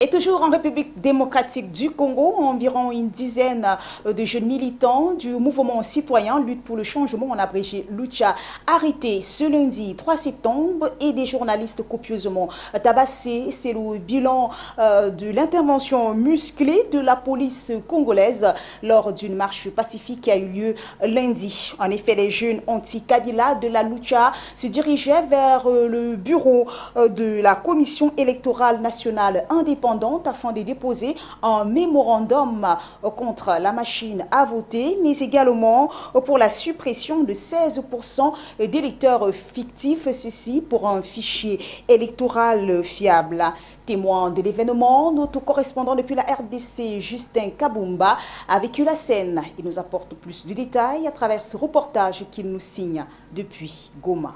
Et toujours en République démocratique du Congo, environ une dizaine de jeunes militants du mouvement citoyen Lutte pour le changement, en abrégé Lucha, arrêtés ce lundi 3 septembre et des journalistes copieusement tabassés. C'est le bilan de l'intervention musclée de la police congolaise lors d'une marche pacifique qui a eu lieu lundi. En effet, les jeunes anti-Kadila de la Lucha se dirigeaient vers le bureau de la Commission électorale nationale indépendante afin de déposer un mémorandum contre la machine à voter, mais également pour la suppression de 16% d'électeurs fictifs, ceci pour un fichier électoral fiable. Témoin de l'événement, notre correspondant depuis la RDC, Justin Kabumba, a vécu la scène. Il nous apporte plus de détails à travers ce reportage qu'il nous signe depuis Goma.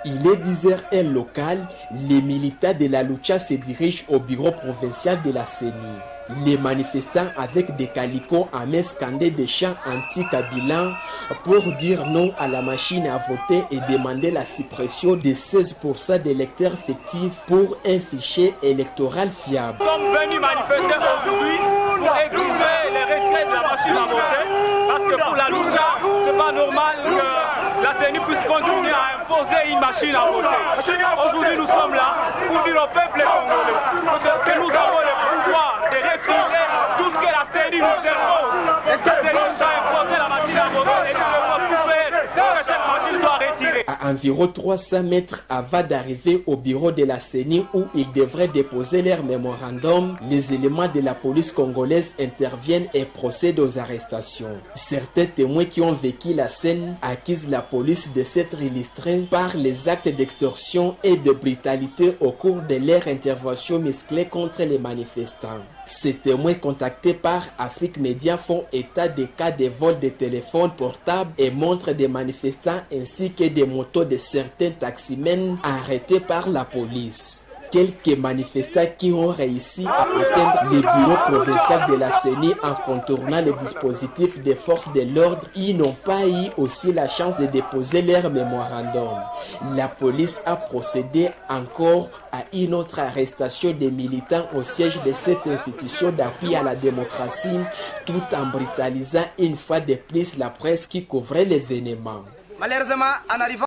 Il est 10h local, les militants de la Lucha se dirigent au bureau provincial de la CENI. Les manifestants avec des calicots avaient scandé des chants anti-Kabila pour dire non à la machine à voter et demander la suppression de 16% d'électeurs fictifs pour un fichier électoral fiable. Nous sommes venus manifester aujourd'hui pour exiger les retraits de la machine à voter parce que pour la Lucha, c'est pas normal que la CENI puisse continuer à imposer une machine à voter. Aujourd'hui, nous sommes là pour dire au peuple congolais que nous avons le pouvoir de refuser tout ce que la CENI nous impose. La CENI nous a imposé la machine à voter et nous devons tout faire pour que cette machine soit retirée. À environ 300 mètres avant d'arriver au bureau de la CENI où ils devraient déposer leur mémorandum, les éléments de la police congolaise interviennent et procèdent aux arrestations. Certains témoins qui ont vécu la scène accusent la police de s'être illustrée par les actes d'extorsion et de brutalité au cours de leur intervention musclée contre les manifestants. Ces témoins contactés par Afrique Média font état des cas de vol de téléphones portables et montrent des manifestants ainsi que des motos de certains taximens arrêtés par la police. Quelques manifestants qui ont réussi à atteindre le bureau provincial de la CENI en contournant le dispositif des forces de l'ordre, ils n'ont pas eu aussi la chance de déposer leur mémorandum. La police a procédé encore à une autre arrestation des militants au siège de cette institution d'appui à la démocratie, tout en brutalisant une fois de plus la presse qui couvrait les événements. Malheureusement, en arrivant